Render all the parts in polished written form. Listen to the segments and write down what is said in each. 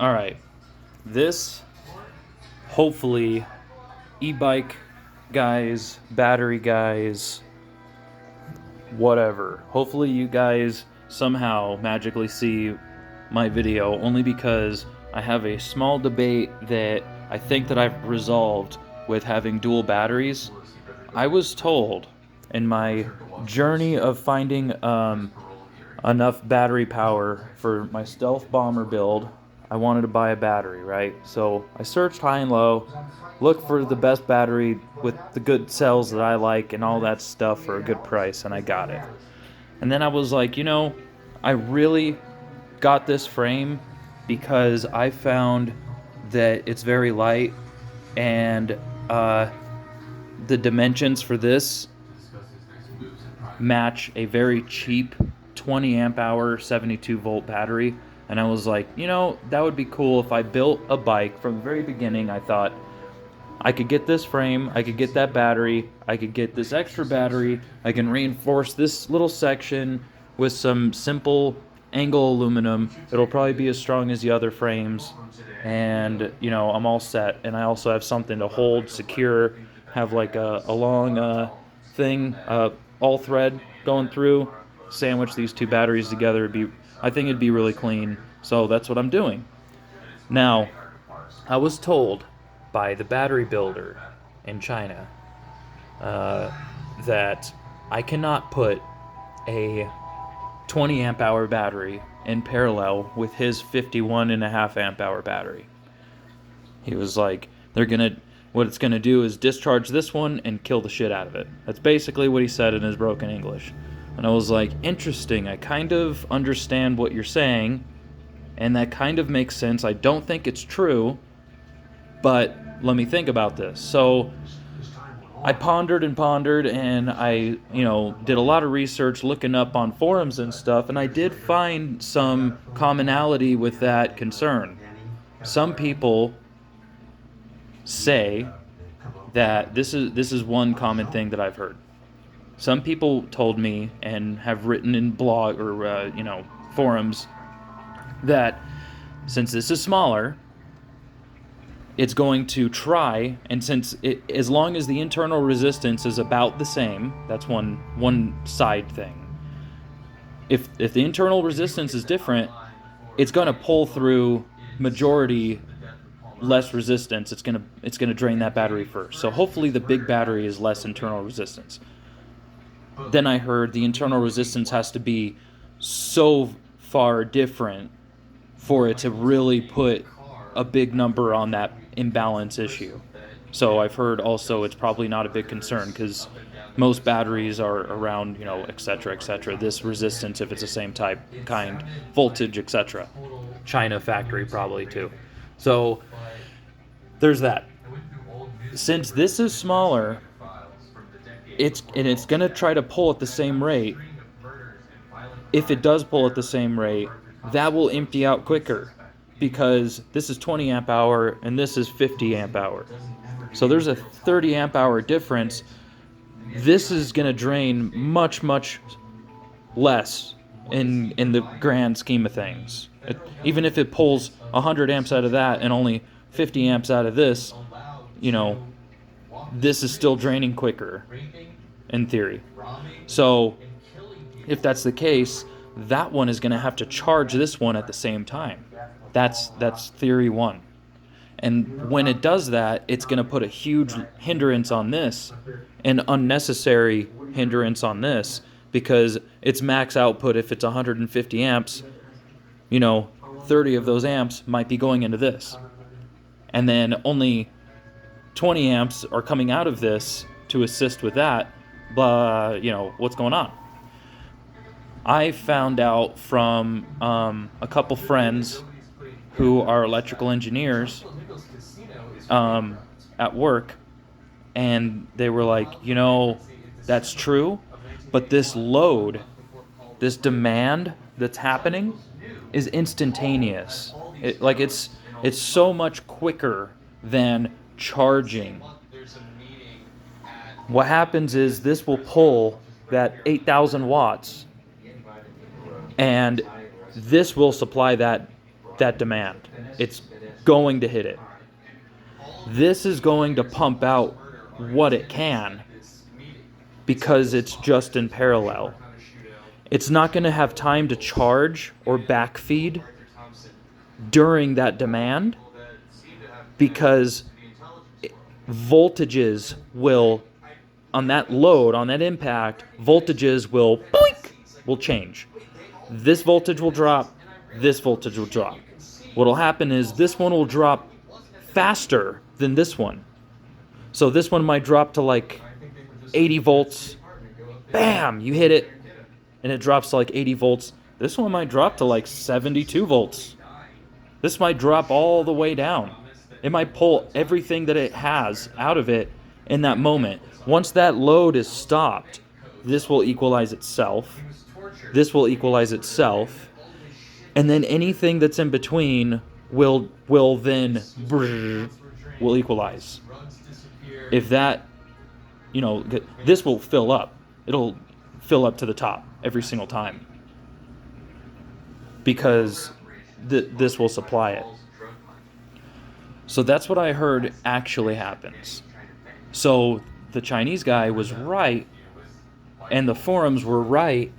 All right, this hopefully e-bike guys, battery guys, whatever. Hopefully you guys somehow magically see my video, only because I have a small debate that I think that I've resolved with having dual batteries. I was told in my journey of finding enough battery power for my stealth bomber build, I wanted to buy a battery, right? So I searched high and low, looked for the best battery with the good cells that I like and all that stuff for a good price, and I got it. And then I was like, I really got this frame because I found that it's very light, and the dimensions for this match a very cheap 20 amp hour 72 volt battery. And I was like, that would be cool if I built a bike from the very beginning. I thought I could get this frame, I could get that battery, I could get this extra battery, I can reinforce this little section with some simple angle aluminum. It'll probably be as strong as the other frames, and I'm all set. And I also have something to hold secure, have like a long thing, all thread going through, sandwich these two batteries together. I think it'd be really clean, so that's what I'm doing. Now, I was told by the battery builder in China that I cannot put a 20 amp hour battery in parallel with his 51.5 amp hour battery. He was like, what it's gonna do is discharge this one and kill the shit out of it. That's basically what he said in his broken English. And I was like, interesting, I kind of understand what you're saying, and that kind of makes sense. I don't think it's true, but let me think about this. So I pondered and I, did a lot of research looking up on forums and stuff, and I did find some commonality with that concern. Some people say that this is one common thing that I've heard. Some people told me and have written in blog or forums that since this is smaller, it's going to try, and as long as the internal resistance is about the same, that's one side thing. If the internal resistance is different, it's going to pull through majority less resistance. It's going to drain that battery first. So hopefully the big battery is less internal resistance. Then I heard the internal resistance has to be so far different for it to really put a big number on that imbalance issue. So I've heard also it's probably not a big concern because most batteries are around, et cetera, this resistance if it's the same type, kind, voltage, etc. China factory probably too. So there's that. Since this is smaller, it's going to try to pull at the same rate. If it does pull at the same rate, that will empty out quicker, because this is 20 amp hour and this is 50 amp hour. So there's a 30 amp hour difference. This is going to drain much, much less in the grand scheme of things. Even if it pulls 100 amps out of that and only 50 amps out of this, this is still draining quicker in theory. So if that's the case, that one is going to have to charge this one at the same time. That's theory one. And when it does that, it's going to put a huge hindrance on this, an unnecessary hindrance on this, because its max output, if it's 150 amps, 30 of those amps might be going into this. And then only 20 amps are coming out of this to assist with that. Blah, what's going on? I found out from a couple friends who are electrical engineers at work, and they were like, that's true, but this load, this demand that's happening is instantaneous. It's so much quicker than charging. What happens is this will pull that 8,000 watts, and this will supply that that demand. It's going to hit it. This is going to pump out what it can because it's just in parallel. It's not going to have time to charge or backfeed during that demand because voltages will, on that load, on that impact, voltages will boink, will change. This voltage will drop, this voltage will drop. What'll happen is this one will drop faster than this one. So this one might drop to like 80 volts. Bam! You hit it, and it drops to like 80 volts. This one might drop to like 72 volts. This might drop all the way down. It might pull everything that it has out of it in that moment. Once that load is stopped, this will equalize itself. This will equalize itself. And then anything that's in between will then will equalize. If that, this will fill up. It'll fill up to the top every single time. Because this will supply it. So that's what I heard actually happens. So the Chinese guy was right, and the forums were right,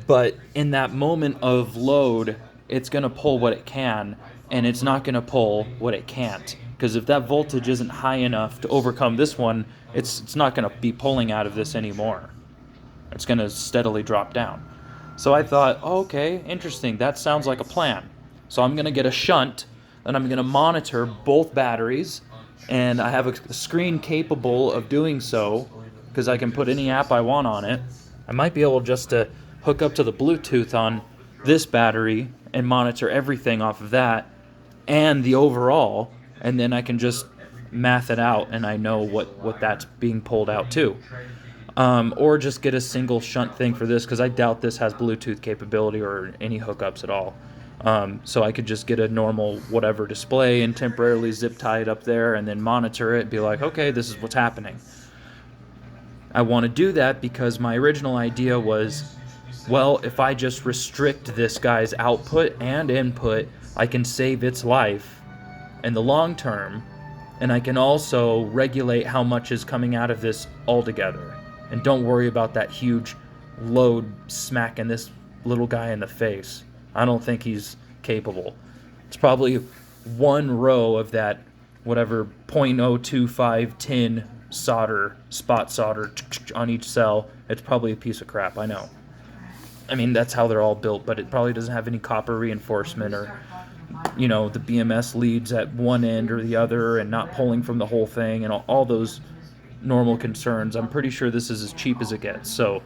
but in that moment of load, it's going to pull what it can, and it's not going to pull what it can't. Because if that voltage isn't high enough to overcome this one, it's not going to be pulling out of this anymore. It's going to steadily drop down. So I thought, okay, interesting, that sounds like a plan. So I'm going to get a shunt, and I'm going to monitor both batteries, and I have a screen capable of doing so, because I can put any app I want on it. I might be able just to hook up to the Bluetooth on this battery and monitor everything off of that, and the overall, and then I can just math it out, and I know what that's being pulled out to. Or just get a single shunt thing for this, because I doubt this has Bluetooth capability or any hookups at all. So I could just get a normal whatever display and temporarily zip tie it up there and then monitor it and be like, okay, this is what's happening. I want to do that because my original idea was, well, if I just restrict this guy's output and input, I can save its life in the long term, and I can also regulate how much is coming out of this altogether. And don't worry about that huge load smacking this little guy in the face. I don't think he's capable. It's probably one row of that whatever 0.025 tin solder, spot solder on each cell. It's probably a piece of crap, I know. I mean, that's how they're all built, but it probably doesn't have any copper reinforcement or, the BMS leads at one end or the other and not pulling from the whole thing and all those normal concerns. I'm pretty sure this is as cheap as it gets. So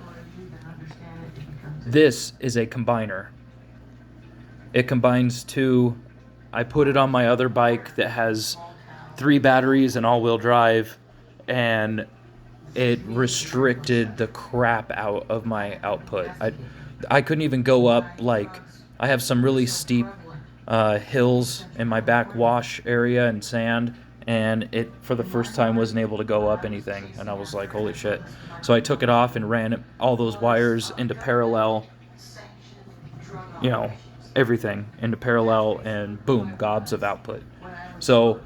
this is a combiner. It combines two. I put it on my other bike that has 3 batteries and all-wheel drive, and it restricted the crap out of my output. I couldn't even go up, I have some really steep hills in my back wash area and sand, and it, for the first time, wasn't able to go up anything, and I was like, holy shit. So I took it off and ran all those wires into parallel, everything into parallel, and boom, gobs of output. So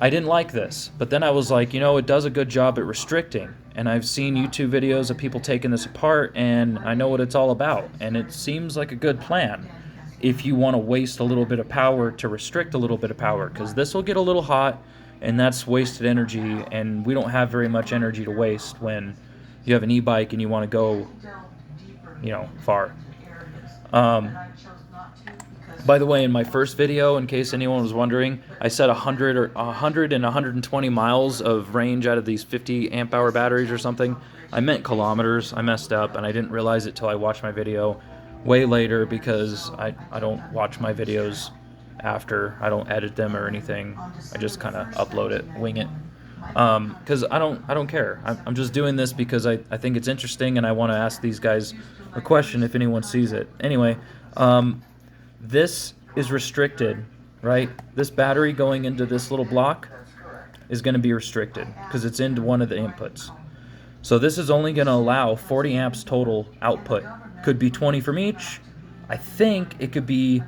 I didn't like this, but then I was like, it does a good job at restricting, and I've seen YouTube videos of people taking this apart, and I know what it's all about, and it seems like a good plan if you want to waste a little bit of power to restrict a little bit of power, because this will get a little hot, and that's wasted energy, and we don't have very much energy to waste when you have an e-bike and you want to go, far. By the way, in my first video, in case anyone was wondering, I said 100 and 120 miles of range out of these 50 amp hour batteries or something. I meant kilometers. I messed up, and I didn't realize it till I watched my video way later, because I don't watch my videos after. I don't edit them or anything. I just kind of upload it, wing it. Because I don't care. I'm just doing this because I think it's interesting, and I want to ask these guys a question if anyone sees it. Anyway, this is restricted, right? This battery going into this little block is going to be restricted because it's into one of the inputs. So this is only going to allow 40 amps total output. Could be 20 from each. I think it could be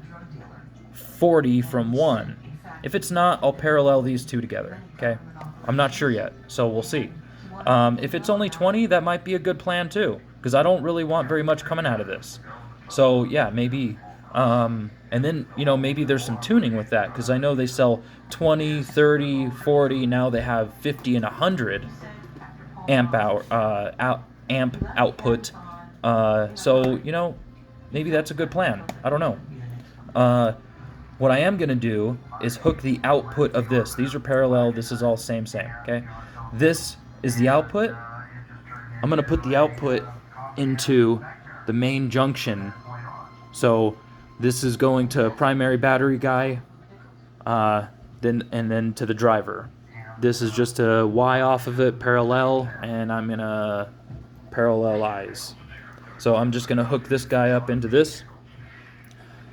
40 from one. If it's not, I'll parallel these two together, okay? I'm not sure yet, so we'll see. If it's only 20, that might be a good plan too, because I don't really want very much coming out of this. So yeah, maybe, and then, maybe there's some tuning with that, because I know they sell 20, 30, 40, now they have 50 and 100 amp output. So, maybe that's a good plan. I don't know. What I am going to do is hook the output of this. These are parallel. This is all same, okay? This is the output. I'm going to put the output into the main junction. So this is going to primary battery guy, then to the driver. This is just a Y off of it, parallel, and I'm going to parallelize. So I'm just going to hook this guy up into this.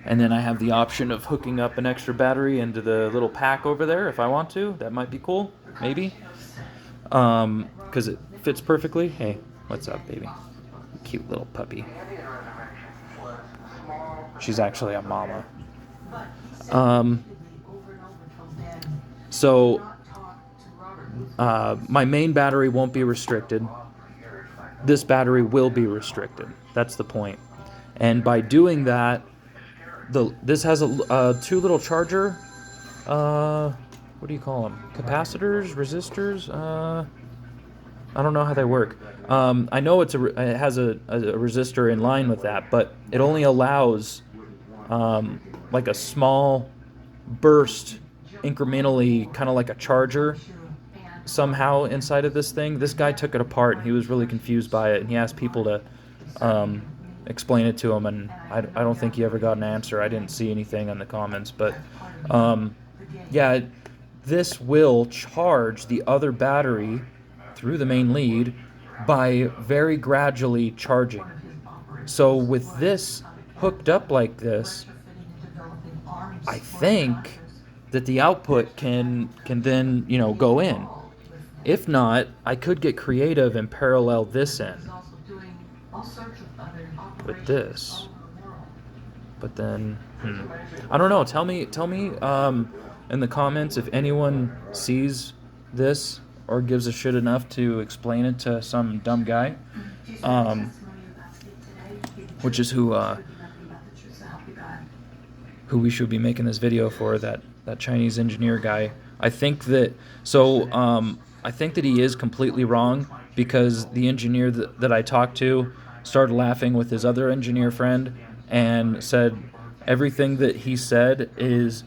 And then I have the option of hooking up an extra battery into the little pack over there if I want to. That might be cool, maybe. Because it fits perfectly. Hey, what's up, baby? Cute little puppy. She's actually a mama. So my main battery won't be restricted. This battery will be restricted. That's the point. And by doing that, this has a two little charger. What do you call them? Capacitors, resistors. I don't know how they work. I know it has a resistor in line with that, but it only allows like a small burst, incrementally, kind of like a charger. Somehow inside of this thing, this guy took it apart. And he was really confused by it, and he asked people to explain it to him, and I don't think he ever got an answer. I didn't see anything in the comments, but yeah, this will charge the other battery through the main lead by very gradually charging. So with this hooked up like this, I think that the output can then go in. If not, I could get creative and parallel this in with this. But then, I don't know. Tell me in the comments if anyone sees this or gives a shit enough to explain it to some dumb guy, which is who we should be making this video for, that Chinese engineer guy. I think that he is completely wrong, because the engineer that I talked to started laughing with his other engineer friend and said everything that he said is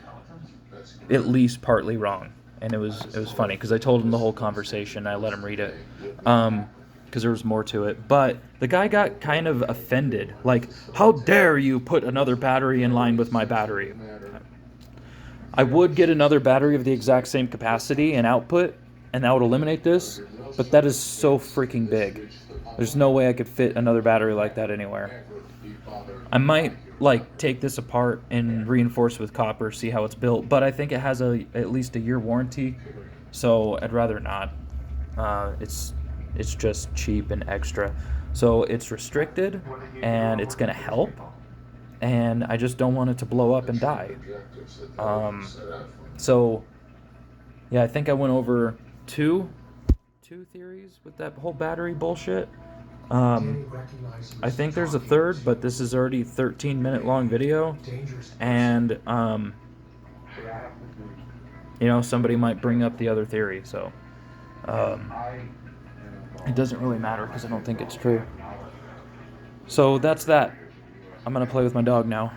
at least partly wrong. And it was funny, because I told him the whole conversation. I let him read it because there was more to it. But the guy got kind of offended. Like, how dare you put another battery in line with my battery? I would get another battery of the exact same capacity and output, and that would eliminate this, but that is so freaking big. There's no way I could fit another battery like that anywhere. I might take this apart and reinforce with copper, see how it's built, but I think it has at least a year warranty, so I'd rather not. It's just cheap and extra. So it's restricted, and it's going to help, and I just don't want it to blow up and die. So yeah, I think I went over two theories with that whole battery bullshit. I think there's a third, but this is already a 13-minute long video, and somebody might bring up the other theory, so it doesn't really matter, because I don't think it's true. So that's that. I'm gonna play with my dog now.